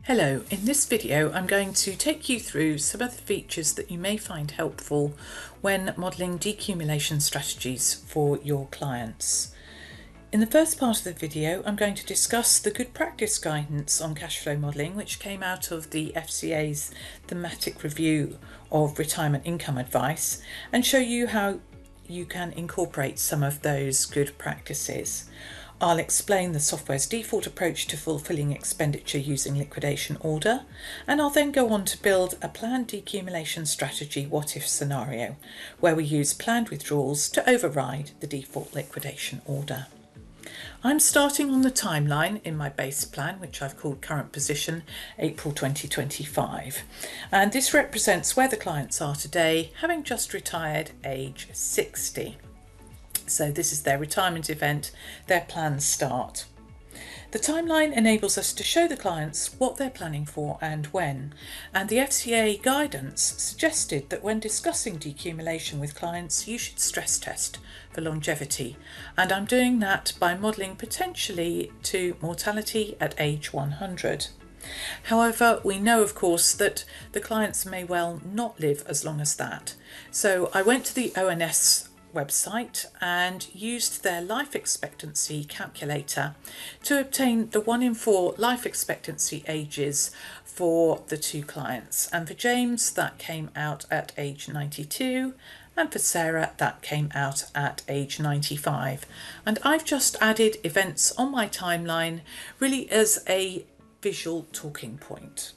Hello, in this video I'm going to take you through some of the features that you may find helpful when modelling decumulation strategies for your clients. In the first part of the video I'm going to discuss the good practice guidance on cash flow modelling which came out of the FCA's thematic review of retirement income advice and show you how you can incorporate some of those good practices. I'll explain the software's default approach to fulfilling expenditure using liquidation order, and I'll then go on to build a planned decumulation strategy what-if scenario, where we use planned withdrawals to override the default liquidation order. I'm starting on the timeline in my base plan, which I've called current position, April 2025. And this represents where the clients are today, having just retired age 60. So this is their retirement event, their plans start. The timeline enables us to show the clients what they're planning for and when, and the FCA guidance suggested that when discussing decumulation with clients you should stress test for longevity, and I'm doing that by modelling potentially to mortality at age 100. However, we know of course that the clients may well not live as long as that, so I went to the ONS website and used their life expectancy calculator to obtain the 1 in 4 life expectancy ages for the two clients, and for James that came out at age 92 and for Sarah that came out at age 95, and I've just added events on my timeline really as a visual talking point.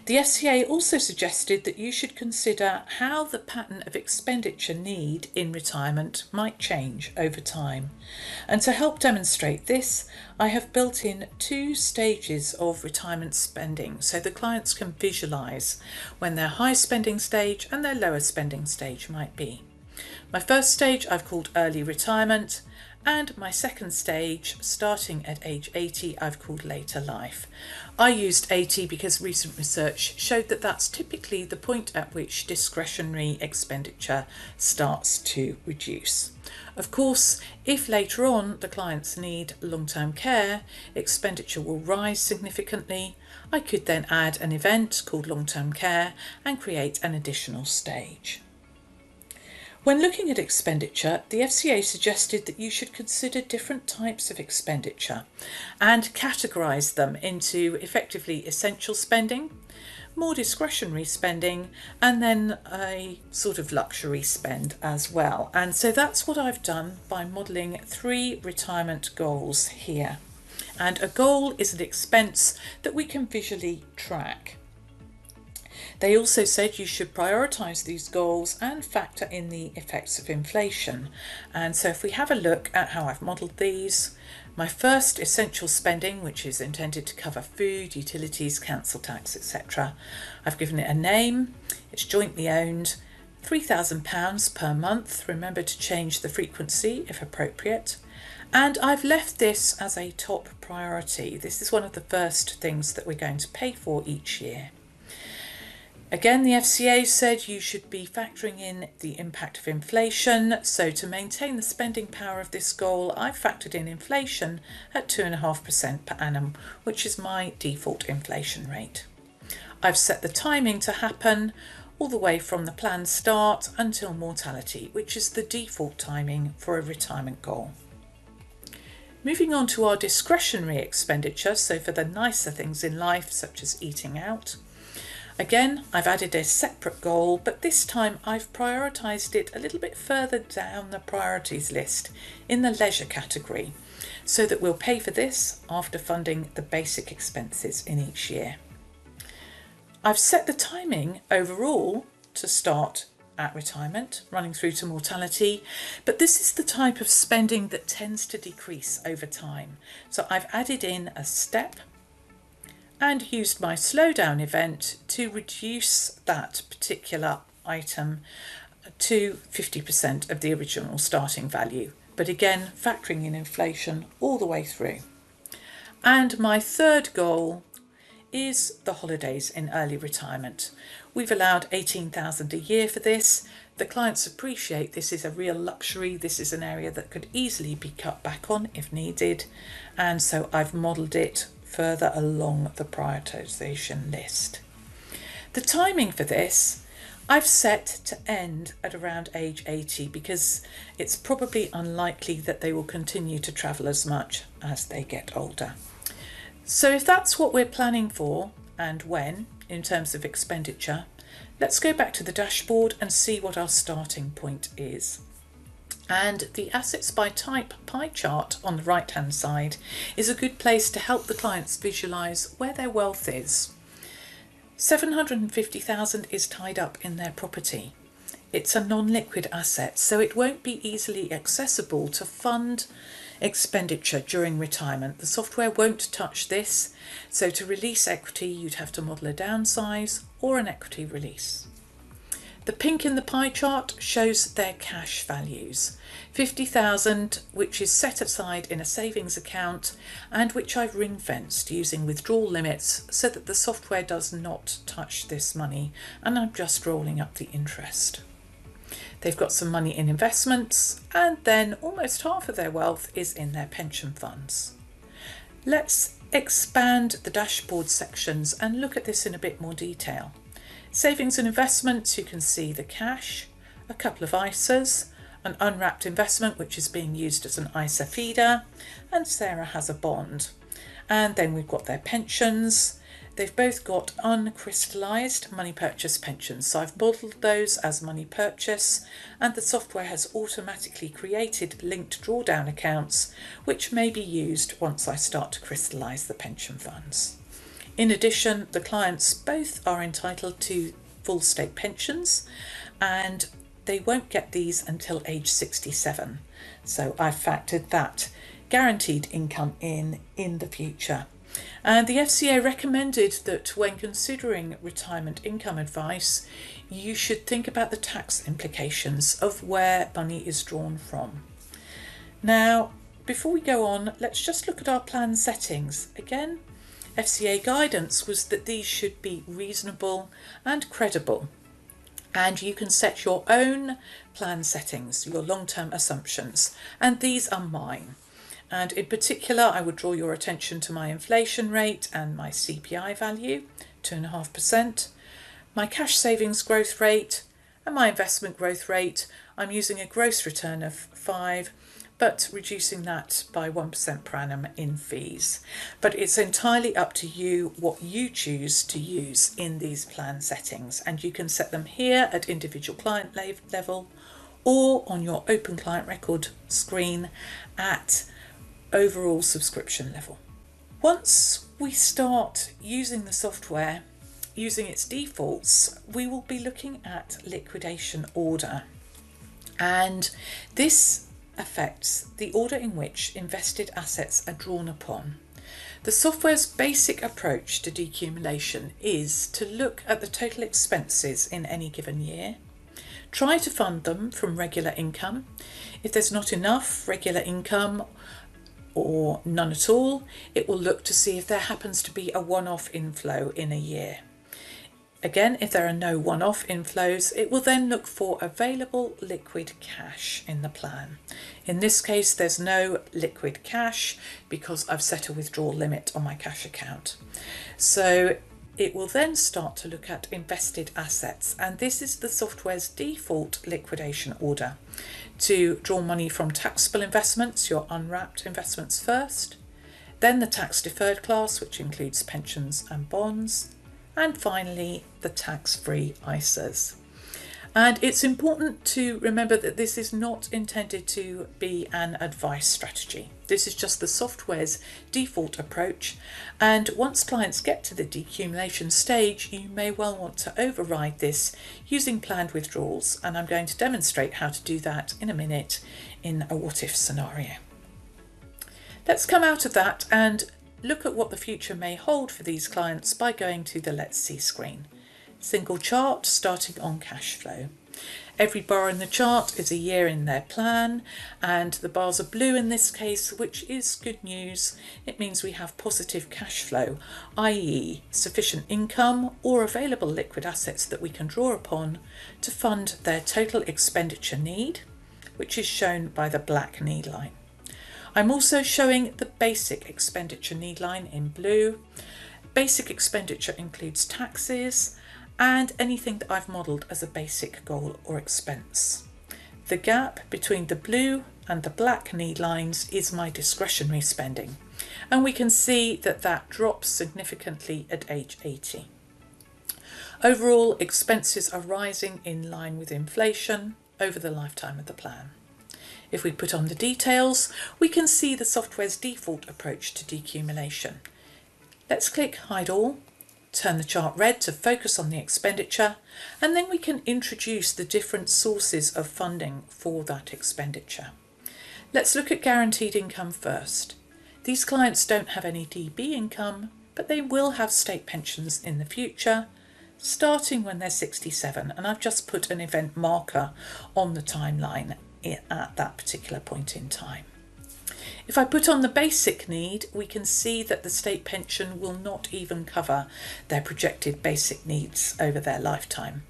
The FCA also suggested that you should consider how the pattern of expenditure need in retirement might change over time. And to help demonstrate this, I have built in 2 stages of retirement spending so the clients can visualise when their high spending stage and their lower spending stage might be. My first stage I've called early retirement, and my second stage, starting at age 80, I've called later life. I used 80 because recent research showed that that's typically the point at which discretionary expenditure starts to reduce. Of course, if later on the clients need long-term care, expenditure will rise significantly. I could then add an event called long-term care and create an additional stage. When looking at expenditure, the FCA suggested that you should consider different types of expenditure and categorise them into effectively essential spending, more discretionary spending, and then a sort of luxury spend as well. And so that's what I've done by modelling 3 retirement goals here. And a goal is an expense that we can visually track. They also said you should prioritise these goals and factor in the effects of inflation. And so if we have a look at how I've modelled these, my first essential spending, which is intended to cover food, utilities, council tax, etc. I've given it a name, it's jointly owned, £3,000 per month. Remember to change the frequency if appropriate. And I've left this as a top priority. This is one of the first things that we're going to pay for each year. Again, the FCA said you should be factoring in the impact of inflation, so to maintain the spending power of this goal, I've factored in inflation at 2.5% per annum, which is my default inflation rate. I've set the timing to happen all the way from the plan start until mortality, which is the default timing for a retirement goal. Moving on to our discretionary expenditure, so for the nicer things in life, such as eating out. Again, I've added a separate goal, but this time I've prioritised it a little bit further down the priorities list in the leisure category, so that we'll pay for this after funding the basic expenses in each year. I've set the timing overall to start at retirement, running through to mortality, but this is the type of spending that tends to decrease over time. So I've added in a step and used my slowdown event to reduce that particular item to 50% of the original starting value, but again factoring in inflation all the way through. And my third goal is the holidays in early retirement. We've allowed £18,000 a year for this. The clients appreciate this is a real luxury. This is an area that could easily be cut back on if needed, and so I've modelled it further along the prioritisation list. The timing for this I've set to end at around age 80 because it's probably unlikely that they will continue to travel as much as they get older. So if that's what we're planning for and when in terms of expenditure, let's go back to the dashboard and see what our starting point is. And the assets by type pie chart on the right hand side is a good place to help the clients visualise where their wealth is. 750,000 is tied up in their property. It's a non-liquid asset, so it won't be easily accessible to fund expenditure during retirement. The software won't touch this, so to release equity you'd have to model a downsize or an equity release. The pink in the pie chart shows their cash values. 50,000, which is set aside in a savings account and which I've ring-fenced using withdrawal limits so that the software does not touch this money, and I'm just rolling up the interest. They've got some money in investments, and then almost half of their wealth is in their pension funds. Let's expand the dashboard sections and look at this in a bit more detail. Savings and investments, you can see the cash, a couple of ISAs, an unwrapped investment which is being used as an ISA feeder, and Sarah has a bond. And then we've got their pensions. They've both got uncrystallised money purchase pensions, so I've modelled those as money purchase, and the software has automatically created linked drawdown accounts which may be used once I start to crystallise the pension funds. In addition, the clients both are entitled to full state pensions, and they won't get these until age 67. So I've factored that guaranteed income in the future. And the FCA recommended that when considering retirement income advice, you should think about the tax implications of where money is drawn from. Now, before we go on, let's just look at our plan settings. Again, FCA guidance was that these should be reasonable and credible, and you can set your own plan settings, your long-term assumptions, and these are mine. And in particular, I would draw your attention to my inflation rate and my CPI value, 2.5%, my cash savings growth rate and my investment growth rate. I'm using a gross return of 5%, but reducing that by 1% per annum in fees. But it's entirely up to you what you choose to use in these plan settings, and you can set them here at individual client level or on your open client record screen at overall subscription level. Once we start using the software, using its defaults, we will be looking at liquidation order, and this affects the order in which invested assets are drawn upon. The software's basic approach to decumulation is to look at the total expenses in any given year, try to fund them from regular income. If there's not enough regular income or none at all, it will look to see if there happens to be a one-off inflow in a year. Again, if there are no one-off inflows, it will then look for available liquid cash in the plan. In this case, there's no liquid cash because I've set a withdrawal limit on my cash account. So it will then start to look at invested assets, and this is the software's default liquidation order: to draw money from taxable investments, your unwrapped investments first, then the tax deferred class, which includes pensions and bonds, and finally the tax-free ISAs. And it's important to remember that this is not intended to be an advice strategy. This is just the software's default approach, and once clients get to the decumulation stage, you may well want to override this using planned withdrawals, and I'm going to demonstrate how to do that in a minute in a what-if scenario. Let's come out of that and look at what the future may hold for these clients by going to the Let's See screen. Single chart starting on cash flow. Every bar in the chart is a year in their plan, and the bars are blue in this case, which is good news. It means we have positive cash flow, i.e. sufficient income or available liquid assets that we can draw upon to fund their total expenditure need, which is shown by the black needline. I'm also showing the basic expenditure need line in blue. Basic expenditure includes taxes and anything that I've modelled as a basic goal or expense. The gap between the blue and the black need lines is my discretionary spending, and we can see that that drops significantly at age 80. Overall, expenses are rising in line with inflation over the lifetime of the plan. If we put on the details, we can see the software's default approach to decumulation. Let's click Hide All, turn the chart red to focus on the expenditure, and then we can introduce the different sources of funding for that expenditure. Let's look at guaranteed income first. These clients don't have any DB income, but they will have state pensions in the future, starting when they're 67, and I've just put an event marker on the timeline at that particular point in time. If I put on the basic need, we can see that the state pension will not even cover their projected basic needs over their lifetime.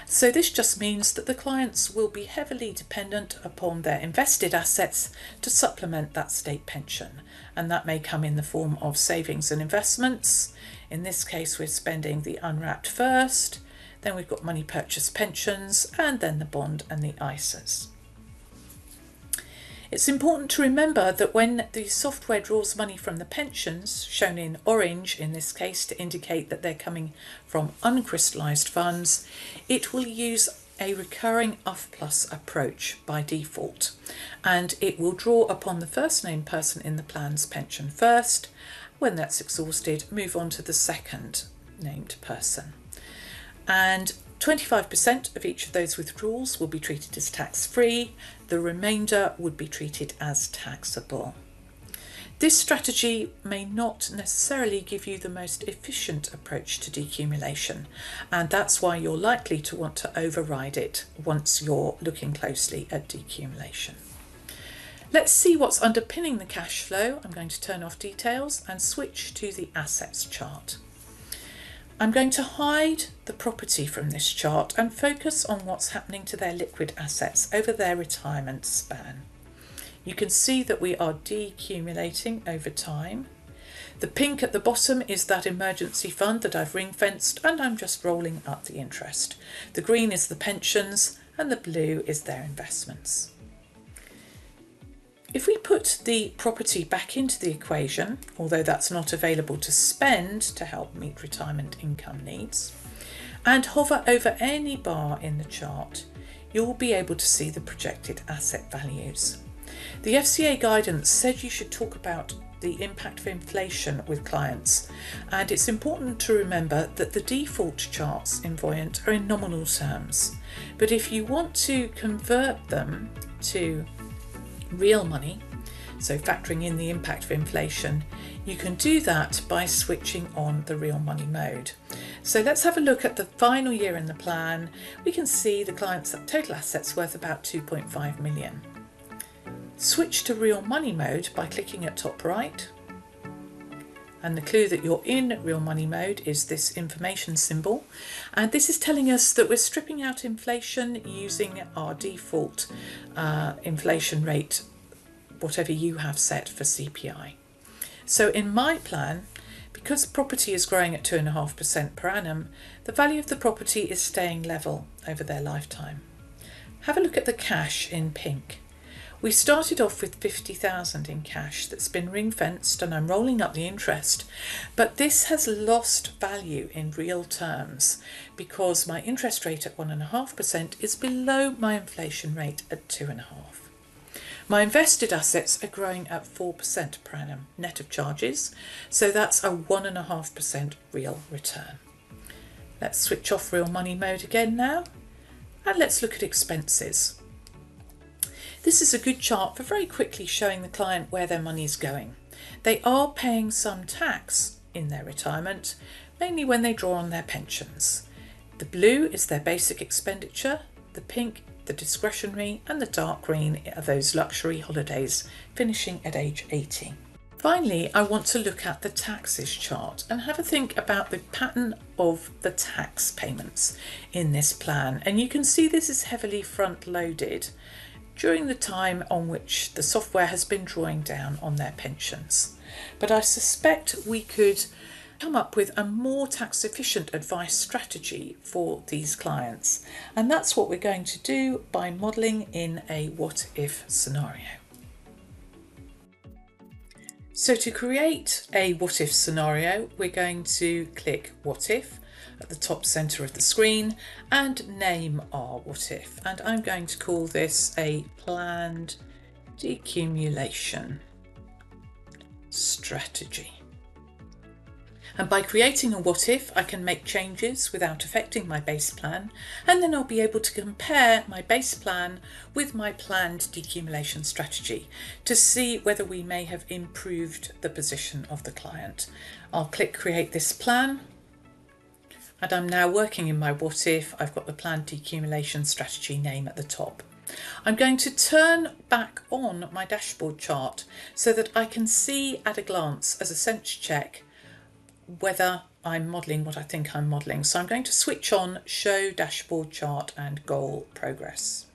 So this just means that the clients will be heavily dependent upon their invested assets to supplement that state pension, and that may come in the form of savings and investments. In this case, we're spending the unwrapped first, then we've got money purchase pensions, and then the bond and the ISAs. It's important to remember that when the software draws money from the pensions, shown in orange in this case to indicate that they're coming from uncrystallised funds, it will use a recurring UF+ approach by default, and it will draw upon the first named person in the plan's pension first. When that's exhausted, move on to the second named person. And 25% of each of those withdrawals will be treated as tax-free. The remainder would be treated as taxable. This strategy may not necessarily give you the most efficient approach to decumulation, and that's why you're likely to want to override it once you're looking closely at decumulation. Let's see what's underpinning the cash flow. I'm going to turn off details and switch to the assets chart. I'm going to hide the property from this chart and focus on what's happening to their liquid assets over their retirement span. You can see that we are decumulating over time. The pink at the bottom is that emergency fund that I've ring-fenced, and I'm just rolling up the interest. The green is the pensions and the blue is their investments. If we put the property back into the equation, although that's not available to spend to help meet retirement income needs, and hover over any bar in the chart, you'll be able to see the projected asset values. The FCA guidance said you should talk about the impact of inflation with clients, and it's important to remember that the default charts in Voyant are in nominal terms, but if you want to convert them to real money, so factoring in the impact of inflation, you can do that by switching on the real money mode. So let's have a look at the final year in the plan. We can see the client's total assets worth about 2.5 million. Switch to real money mode by clicking at top right, and the clue that you're in real money mode is this information symbol, and this is telling us that we're stripping out inflation using our default inflation rate, whatever you have set for CPI. So in my plan, because property is growing at 2.5% per annum, the value of the property is staying level over their lifetime. Have a look at the cash in pink. We started off with 50,000 in cash that's been ring-fenced, and I'm rolling up the interest, but this has lost value in real terms because my interest rate at 1.5% is below my inflation rate at 2.5%. My invested assets are growing at 4% per annum net of charges, so that's a 1.5% real return. Let's switch off real money mode again now, and let's look at expenses. This is a good chart for very quickly showing the client where their money is going. They are paying some tax in their retirement, mainly when they draw on their pensions. The blue is their basic expenditure, the pink the discretionary, and the dark green are those luxury holidays finishing at age 80. Finally, I want to look at the taxes chart and have a think about the pattern of the tax payments in this plan. And you can see this is heavily front loaded during the time on which the software has been drawing down on their pensions. But I suspect we could come up with a more tax efficient advice strategy for these clients. And that's what we're going to do by modelling in a what if scenario. So to create a what if scenario, we're going to click what if at the top centre of the screen and name our what if. And I'm going to call this a planned decumulation strategy. And by creating a what if, I can make changes without affecting my base plan, and then I'll be able to compare my base plan with my planned decumulation strategy to see whether we may have improved the position of the client. I'll click create this plan, and I'm now working in my what if. I've got the planned decumulation strategy name at the top. I'm going to turn back on my dashboard chart so that I can see at a glance as a sense check whether I'm modelling what I think I'm modelling. So I'm going to switch on show dashboard chart and goal progress.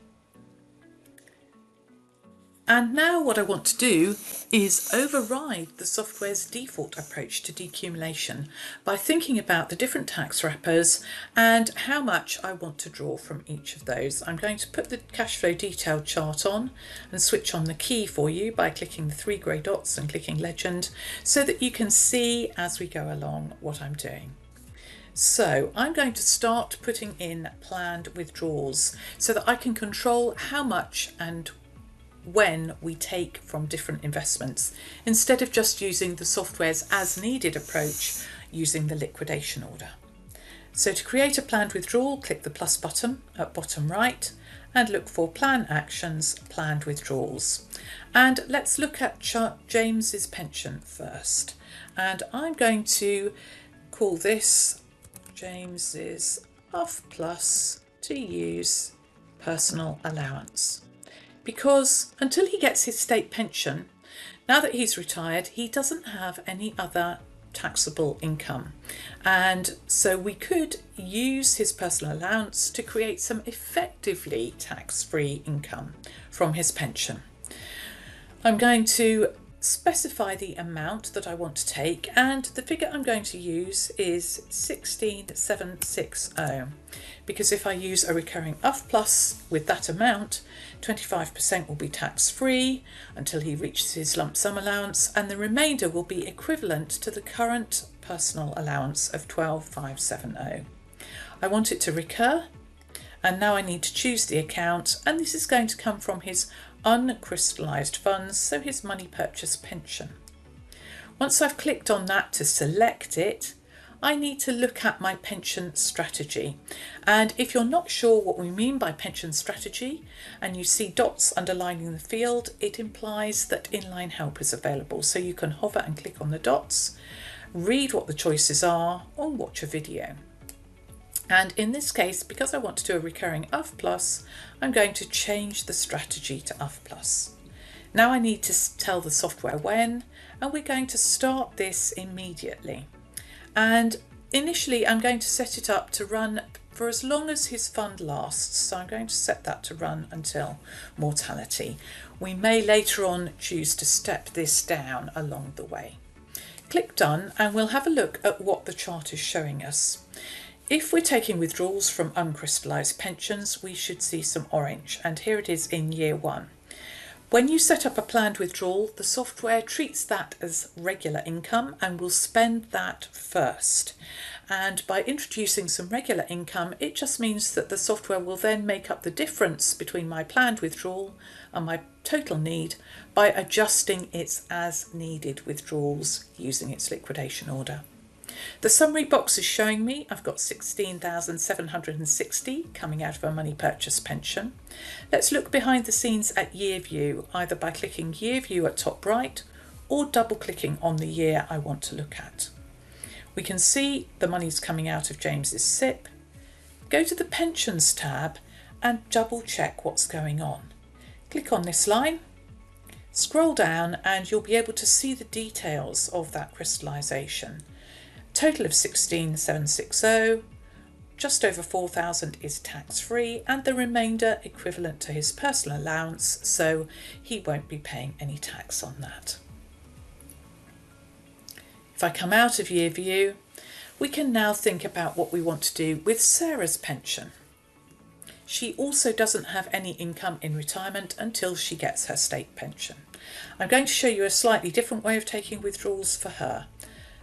And now what I want to do is override the software's default approach to decumulation by thinking about the different tax wrappers and how much I want to draw from each of those. I'm going to put the cash flow detailed chart on and switch on the key for you by clicking the 3 grey dots and clicking legend so that you can see as we go along what I'm doing. So I'm going to start putting in planned withdrawals so that I can control how much and when we take from different investments, instead of just using the software's as needed approach using the liquidation order. So to create a planned withdrawal, click the plus button at bottom right and look for plan actions, planned withdrawals. And let's look at James's pension first. And I'm going to call this James's off plus to use personal allowance. Because until he gets his state pension, now that he's retired, he doesn't have any other taxable income. And so we could use his personal allowance to create some effectively tax-free income from his pension. I'm going to specify the amount that I want to take, and the figure I'm going to use is 16,760, because if I use a recurring UF plus with that amount, 25% will be tax-free until he reaches his lump sum allowance, and the remainder will be equivalent to the current personal allowance of 12,570. I want it to recur, and now I need to choose the account, and this is going to come from his uncrystallised funds, so his money purchase pension. Once I've clicked on that to select it, I need to look at my pension strategy. And if you're not sure what we mean by pension strategy and you see dots underlining the field, it implies that inline help is available. So you can hover and click on the dots, read what the choices are, or watch a video. And in this case, because I want to do a recurring UF plus, I'm going to change the strategy to UF plus. Now I need to tell the software when, and we're going to start this immediately. And initially I'm going to set it up to run for as long as his fund lasts. So I'm going to set that to run until mortality. We may later on choose to step this down along the way. Click done, and we'll have a look at what the chart is showing us. If we're taking withdrawals from uncrystallised pensions, we should see some orange, and here it is in year 1. When you set up a planned withdrawal, the software treats that as regular income and will spend that first. And by introducing some regular income, it just means that the software will then make up the difference between my planned withdrawal and my total need by adjusting its as needed withdrawals using its liquidation order. The summary box is showing me I've got 16,760 coming out of a money purchase pension. Let's look behind the scenes at year view, either by clicking year view at top right or double clicking on the year I want to look at. We can see the money's coming out of James's SIPP. Go to the pensions tab and double check what's going on. Click on this line, scroll down, and you'll be able to see the details of that crystallisation. Total of 16,760, just over 4,000 is tax-free and the remainder equivalent to his personal allowance, so he won't be paying any tax on that. If I come out of year view, we can now think about what we want to do with Sarah's pension. She also doesn't have any income in retirement until she gets her state pension. I'm going to show you a slightly different way of taking withdrawals for her,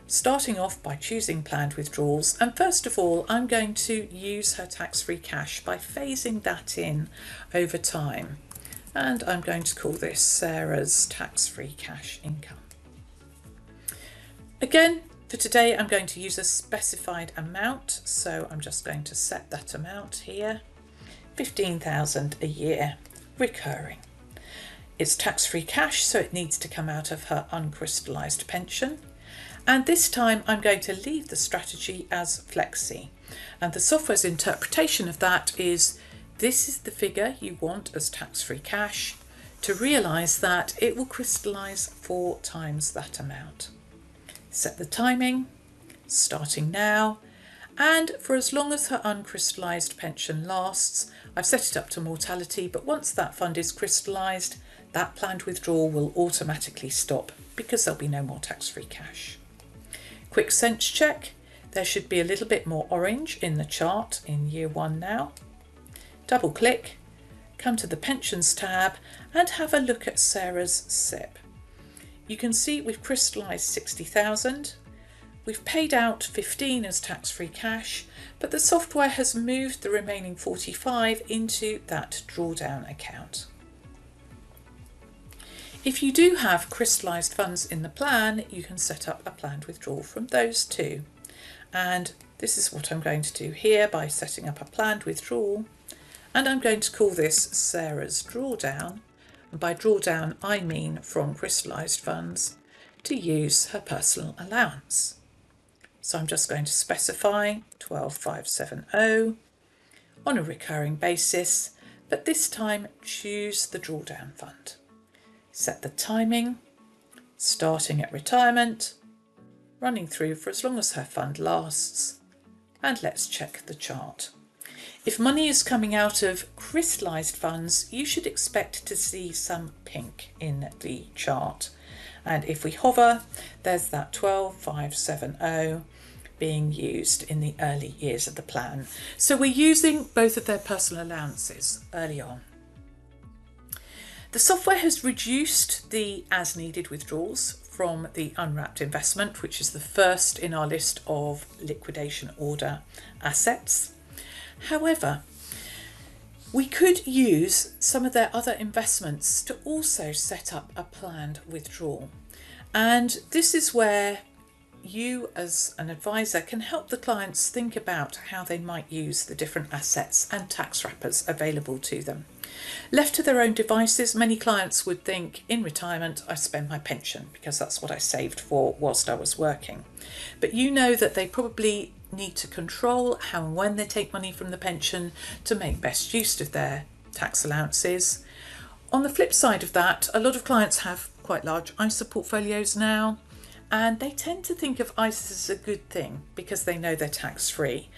starting off by choosing planned withdrawals, and first of all I'm going to use her tax-free cash by phasing that in over time, and I'm going to call this Sarah's tax-free cash income. Again, for today I'm going to use a specified amount, so I'm just going to set that amount here, 15,000 a year, recurring. It's tax-free cash, so it needs to come out of her uncrystallised pension. And this time I'm going to leave the strategy as flexi. And the software's interpretation of that is this is the figure you want as tax-free cash. To realise that, it will crystallise 4 times that amount. Set the timing, starting now, and for as long as her uncrystallised pension lasts. I've set it up to mortality, but once that fund is crystallised, that planned withdrawal will automatically stop because there'll be no more tax-free cash. Quick sense check, there should be a little bit more orange in the chart in year 1 now. Double click, come to the pensions tab and have a look at Sarah's SIP. You can see we've crystallised 60,000, we've paid out 15 as tax-free cash, but the software has moved the remaining 45 into that drawdown account. If you do have crystallised funds in the plan, you can set up a planned withdrawal from those too. And this is what I'm going to do here by setting up a planned withdrawal. And I'm going to call this Sarah's drawdown. And by drawdown, I mean from crystallised funds to use her personal allowance. So I'm just going to specify 12,570 on a recurring basis, but this time choose the drawdown fund. Set the timing, starting at retirement, running through for as long as her fund lasts, and let's check the chart. If money is coming out of crystallised funds, you should expect to see some pink in the chart. And if we hover, there's that 12,570 being used in the early years of the plan. So we're using both of their personal allowances early on. The software has reduced the as needed withdrawals from the unwrapped investment, which is the first in our list of liquidation order assets. However, we could use some of their other investments to also set up a planned withdrawal. And this is where you as an advisor can help the clients think about how they might use the different assets and tax wrappers available to them. Left to their own devices, many clients would think, in retirement, I spend my pension because that's what I saved for whilst I was working. But you know that they probably need to control how and when they take money from the pension to make best use of their tax allowances. On the flip side of that, a lot of clients have quite large ISA portfolios now, and they tend to think of ISAs as a good thing because they know they're tax-free,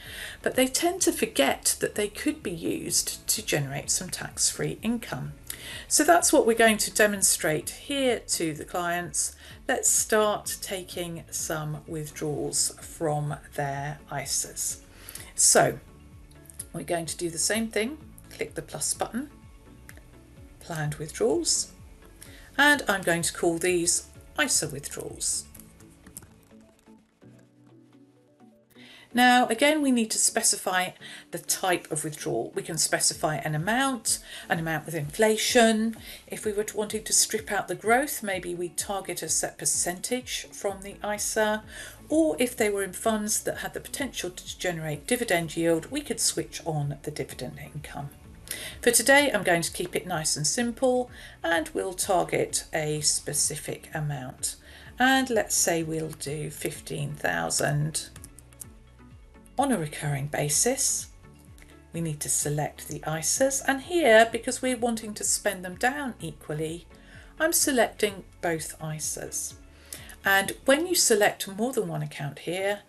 but they tend to forget that they could be used to generate some tax-free income. So that's what we're going to demonstrate here to the clients. Let's start taking some withdrawals from their ISAs. So we're going to do the same thing, click the plus button, planned withdrawals, and I'm going to call these ISA withdrawals. Now, again, we need to specify the type of withdrawal. We can specify an amount with inflation. If we were wanting to strip out the growth, maybe we target a set percentage from the ISA, or if they were in funds that had the potential to generate dividend yield, we could switch on the dividend income. For today, I'm going to keep it nice and simple, and we'll target a specific amount. And let's say we'll do 15,000 on a recurring basis. We need to select the ISAs, and here, because we're wanting to spend them down equally, I'm selecting both ISAs. And when you select more than one account here,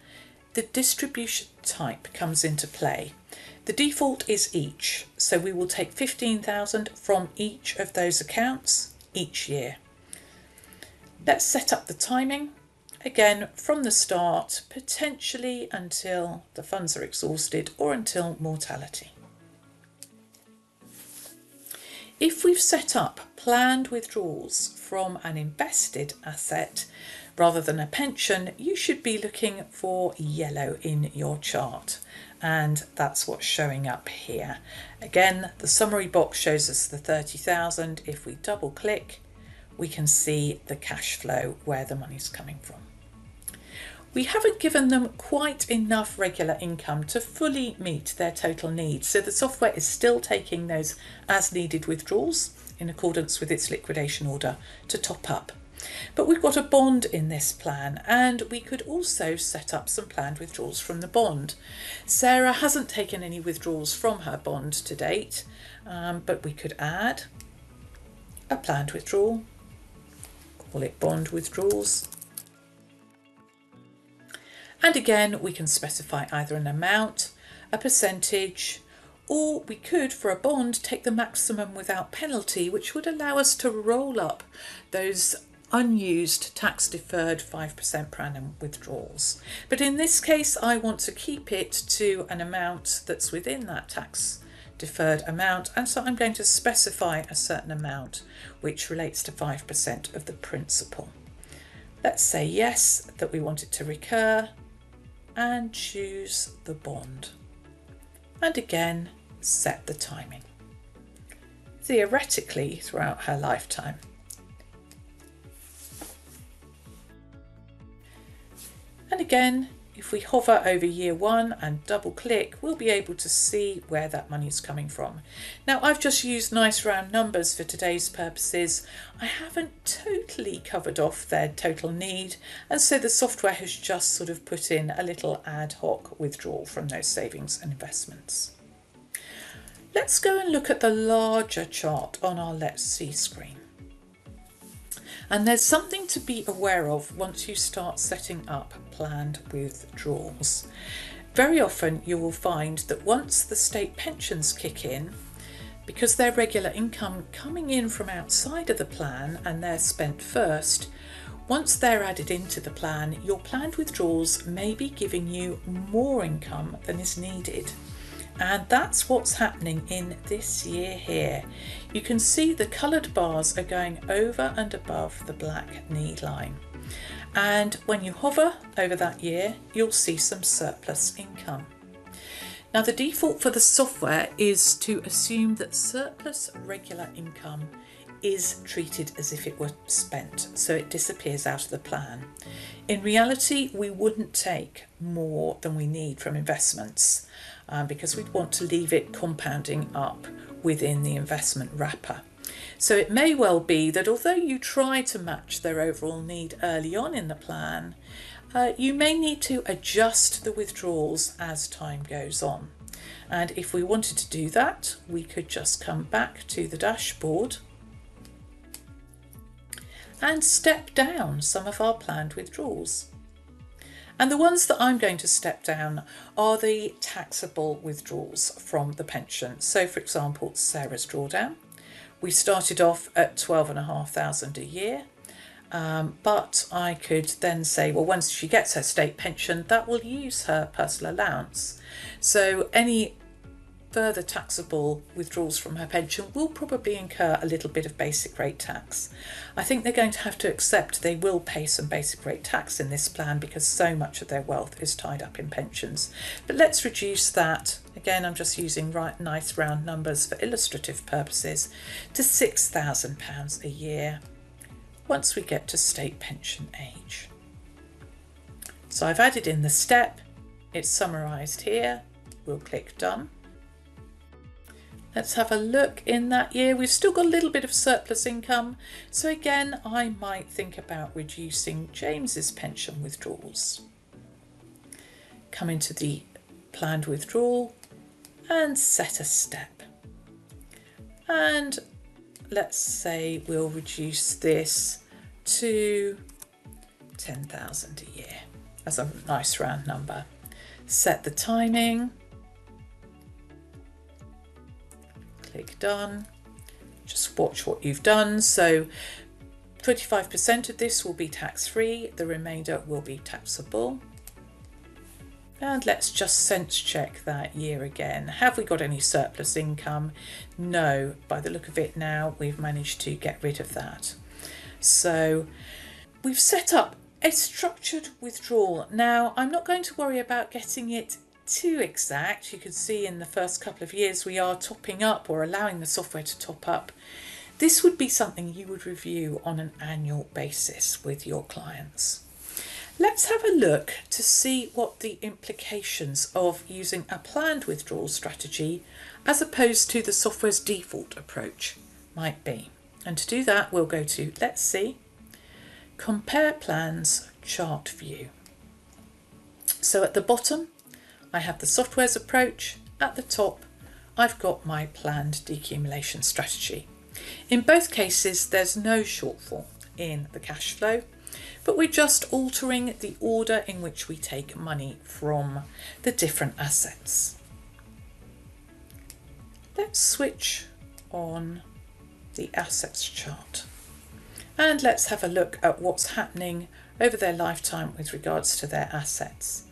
the distribution type comes into play. The default is each, so we will take 15,000 from each of those accounts each year. Let's set up the timing, again from the start, potentially until the funds are exhausted or until mortality. If we've set up planned withdrawals from an invested asset rather than a pension, you should be looking for yellow in your chart. And that's what's showing up here. Again, the summary box shows us the 30,000. If we double click, we can see the cash flow where the money's coming from. We haven't given them quite enough regular income to fully meet their total needs, so the software is still taking those as needed withdrawals in accordance with its liquidation order to top up. But we've got a bond in this plan, and we could also set up some planned withdrawals from the bond. Sarah hasn't taken any withdrawals from her bond to date, but we could add a planned withdrawal, call it bond withdrawals. And again, we can specify either an amount, a percentage, or we could, for a bond, take the maximum without penalty, which would allow us to roll up those unused tax-deferred 5% per annum withdrawals. But in this case, I want to keep it to an amount that's within that tax-deferred amount, and so I'm going to specify a certain amount which relates to 5% of the principal. Let's say yes, that we want it to recur, and choose the bond. And again, set the timing. Theoretically, throughout her lifetime. And again, if we hover over year one and double click, we'll be able to see where that money is coming from. Now, I've just used nice round numbers for today's purposes. I haven't totally covered off their total need, and so the software has just sort of put in a little ad hoc withdrawal from those savings and investments. Let's go and look at the larger chart on our Let's See screen. And there's something to be aware of once you start setting up planned withdrawals. Very often you will find that once the state pensions kick in, because they're regular income coming in from outside of the plan and they're spent first, once they're added into the plan, your planned withdrawals may be giving you more income than is needed. And that's what's happening in this year here. You can see the coloured bars are going over and above the black need line. And when you hover over that year, you'll see some surplus income. Now, the default for the software is to assume that surplus regular income is treated as if it were spent, so it disappears out of the plan. In reality, we wouldn't take more than we need from investments, because we'd want to leave it compounding up within the investment wrapper. So it may well be that although you try to match their overall need early on in the plan, you may need to adjust the withdrawals as time goes on. And if we wanted to do that, we could just come back to the dashboard and step down some of our planned withdrawals. And the ones that I'm going to step down are the taxable withdrawals from the pension. So for example, Sarah's drawdown. We started off at 12,500 a year, but I could then say, well, once she gets her state pension, that will use her personal allowance. So any further taxable withdrawals from her pension will probably incur a little bit of basic rate tax. I think they're going to have to accept they will pay some basic rate tax in this plan because so much of their wealth is tied up in pensions. But let's reduce that. Again, I'm just using nice round numbers for illustrative purposes to £6,000 a year once we get to state pension age. So I've added in the step, it's summarised here. We'll click done. Let's have a look in that year. We've still got a little bit of surplus income. So again, I might think about reducing James's pension withdrawals. Come into the planned withdrawal and set a step. And let's say we'll reduce this to 10,000 a year as a nice round number. set the timing, click done, just watch what you've done. So 25% of this will be tax-free, the remainder will be taxable. And let's just sense check that year again. Have we got any surplus income? No, by the look of it now, we've managed to get rid of that. So we've set up a structured withdrawal. Now, I'm not going to worry about getting it too exact. You can see in the first couple of years we are topping up or allowing the software to top up. This would be something you would review on an annual basis with your clients. Let's have a look to see what the implications of using a planned withdrawal strategy as opposed to the software's default approach might be. And to do that, we'll go to, let's see, Compare Plans Chart View. So at the bottom, I have the software's approach. At the top, I've got my planned decumulation strategy. In both cases, there's no shortfall in the cash flow, but we're just altering the order in which we take money from the different assets. Let's switch on the assets chart and let's have a look at what's happening over their lifetime with regards to their assets.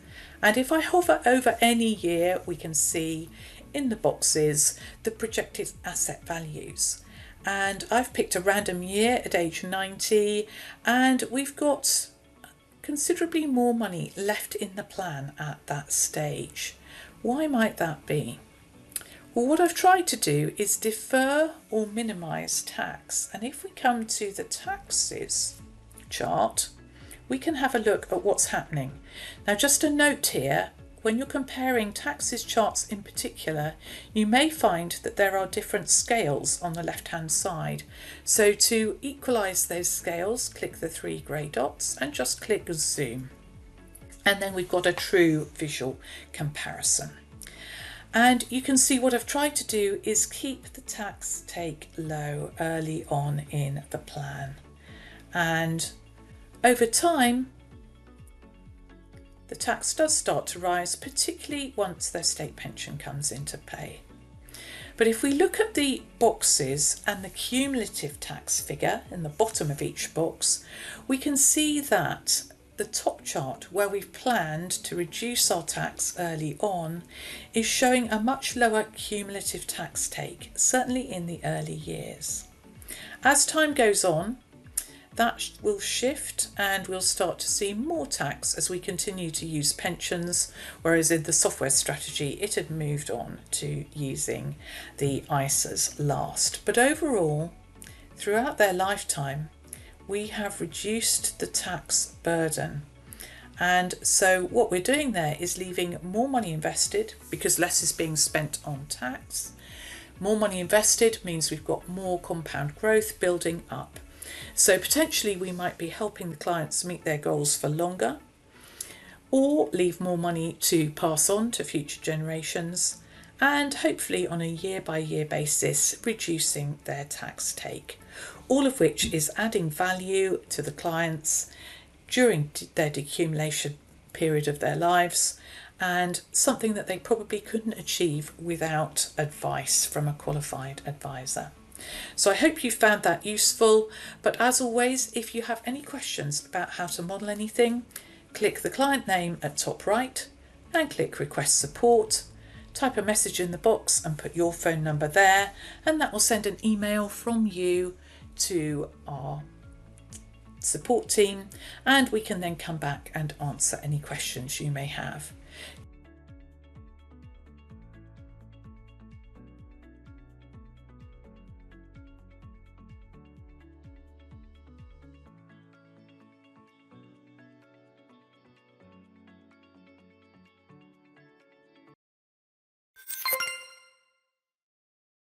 And if I hover over any year, we can see in the boxes the projected asset values. And I've picked a random year at age 90, and we've got considerably more money left in the plan at that stage. Why might that be? Well, what I've tried to do is defer or minimise tax. And if we come to the taxes chart, we can have a look at what's happening. Now, just a note here, when you're comparing taxes charts in particular, you may find that there are different scales on the left-hand side. So to equalise those scales, click the 3 grey dots and just click zoom. And then we've got a true visual comparison. And you can see what I've tried to do is keep the tax take low early on in the plan. And over time, the tax does start to rise, particularly once their state pension comes into pay. But if we look at the boxes and the cumulative tax figure in the bottom of each box, we can see that the top chart, where we've planned to reduce our tax early on, is showing a much lower cumulative tax take, certainly in the early years. As time goes on, that will shift and we'll start to see more tax as we continue to use pensions, whereas in the software strategy it had moved on to using the ISAs last. But overall, throughout their lifetime, we have reduced the tax burden. And so what we're doing there is leaving more money invested because less is being spent on tax. More money invested means we've got more compound growth building up. So potentially we might be helping the clients meet their goals for longer, or leave more money to pass on to future generations, and hopefully on a year-by-year basis reducing their tax take, all of which is adding value to the clients during their decumulation period of their lives, and something that they probably couldn't achieve without advice from a qualified advisor. So I hope you found that useful, but as always, if you have any questions about how to model anything, click the client name at top right and click request support. Type a message in the box and put your phone number there, and that will send an email from you to our support team, and we can then come back and answer any questions you may have.